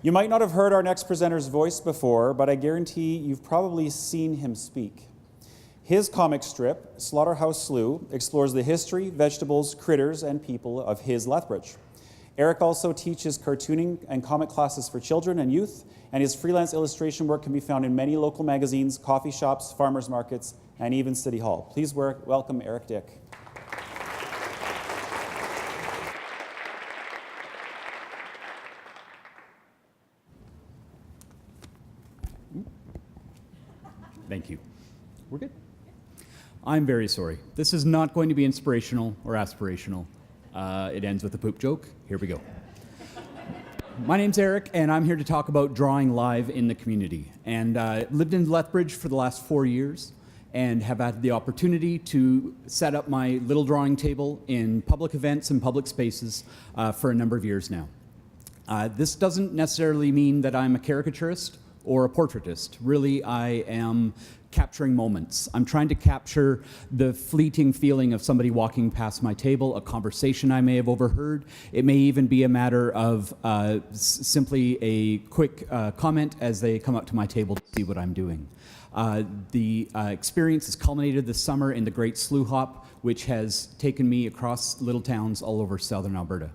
You might not have heard our next presenter's voice before, but I guarantee you've probably seen him speak. His comic strip, Slaughterhouse Slough, explores the history, vegetables, critters, and people of his Lethbridge. Eric also teaches cartooning and comic classes for children and youth, and his freelance illustration work can be found in many local magazines, coffee shops, farmers markets, and even City Hall. Please welcome Eric Dyck. Thank you. We're good. I'm very sorry. This is not going to be inspirational or aspirational. It ends with a poop joke. Here we go. My name's Eric, and I'm here to talk about drawing live in the community. And lived in Lethbridge for the last 4 years and have had the opportunity to set up my little drawing table in public events and public spaces for a number of years now. This doesn't necessarily mean that I'm a caricaturist or a portraitist. Really, I am capturing moments. I'm trying to capture the fleeting feeling of somebody walking past my table, a conversation I may have overheard. It may even be a matter of simply a quick comment as they come up to my table to see what I'm doing. The experience has culminated this summer in the Great Slough Hop, which has taken me across little towns all over southern Alberta.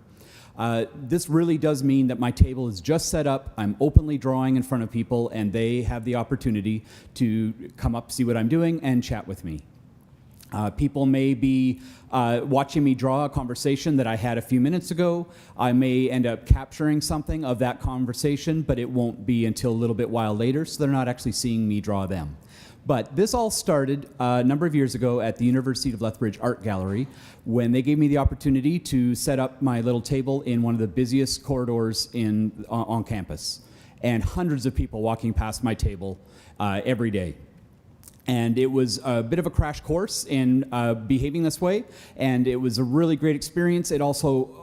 This really does mean that my table is just set up, I'm openly drawing in front of people, and they have the opportunity to come up, see what I'm doing, and chat with me. People may be watching me draw a conversation that I had a few minutes ago. I may end up capturing something of that conversation, but it won't be until a little bit while later, so they're not actually seeing me draw them. But this all started a number of years ago at the University of Lethbridge Art Gallery when they gave me the opportunity to set up my little table in one of the busiest corridors on campus. And hundreds of people walking past my table every day. And it was a bit of a crash course in behaving this way, and it was a really great experience. It also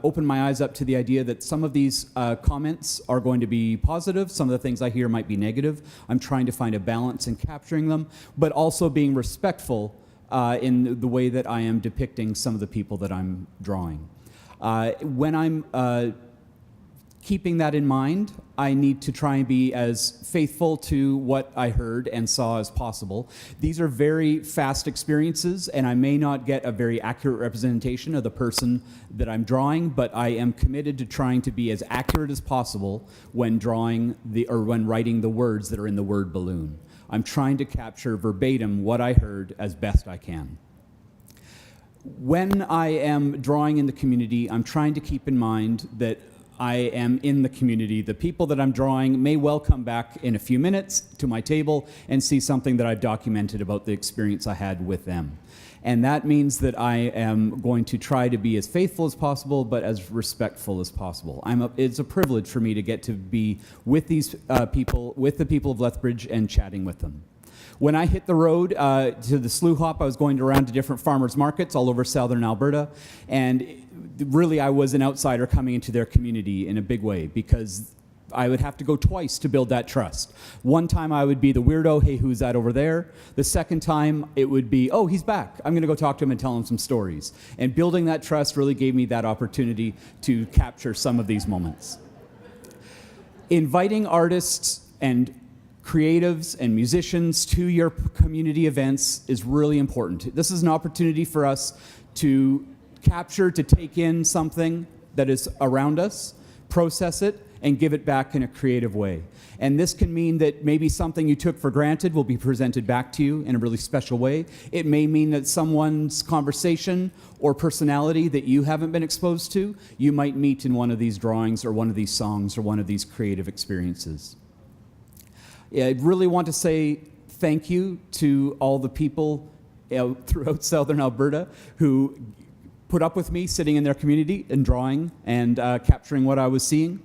opened my eyes up to the idea that some of these comments are going to be positive, some of the things I hear might be negative. I'm trying to find a balance in capturing them, but also being respectful in the way that I am depicting some of the people that I'm drawing. When I'm keeping that in mind, I need to try and be as faithful to what I heard and saw as possible. These are very fast experiences, and I may not get a very accurate representation of the person that I'm drawing, but I am committed to trying to be as accurate as possible when drawing when writing the words that are in the word balloon. I'm trying to capture verbatim what I heard as best I can. When I am drawing in the community, I'm trying to keep in mind that I am in the community. The people that I'm drawing may well come back in a few minutes to my table and see something that I've documented about the experience I had with them. And that means that I am going to try to be as faithful as possible, but as respectful as possible. It's a privilege for me to get to be with these people, with the people of Lethbridge, and chatting with them. When I hit the road to the Slough Hop, I was going around to different farmers markets all over southern Alberta, and really I was an outsider coming into their community in a big way because I would have to go twice to build that trust. One time I would be the weirdo, hey, who's that over there? The second time it would be, oh, he's back. I'm going to go talk to him and tell him some stories. And building that trust really gave me that opportunity to capture some of these moments. Inviting artists and creatives and musicians to your community events is really important. This is an opportunity for us to capture, to take in something that is around us, process it, and give it back in a creative way. And this can mean that maybe something you took for granted will be presented back to you in a really special way. It may mean that someone's conversation or personality that you haven't been exposed to, you might meet in one of these drawings or one of these songs or one of these creative experiences. I really want to say thank you to all the people throughout southern Alberta who put up with me sitting in their community and drawing and capturing what I was seeing.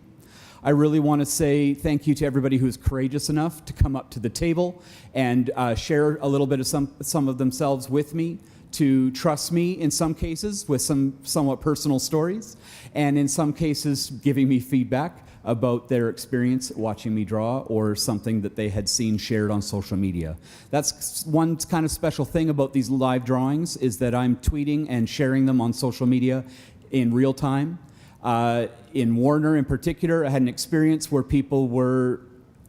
I really want to say thank you to everybody who's courageous enough to come up to the table and share a little bit of some of themselves with me, to trust me in some cases with some somewhat personal stories, and in some cases giving me feedback about their experience watching me draw or something that they had seen shared on social media. That's one kind of special thing about these live drawings, is that I'm tweeting and sharing them on social media in real time. In Warner in particular, I had an experience where people were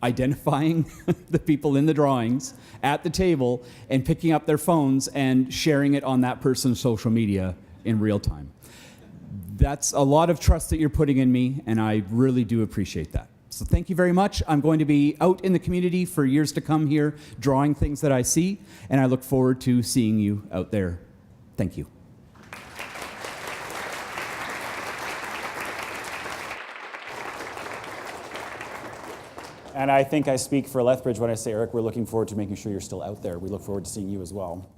identifying the people in the drawings at the table and picking up their phones and sharing it on that person's social media in real time. That's a lot of trust that you're putting in me, and I really do appreciate that. So thank you very much. I'm going to be out in the community for years to come here, drawing things that I see, and I look forward to seeing you out there. Thank you. And I think I speak for Lethbridge when I say, Eric, we're looking forward to making sure you're still out there. We look forward to seeing you as well.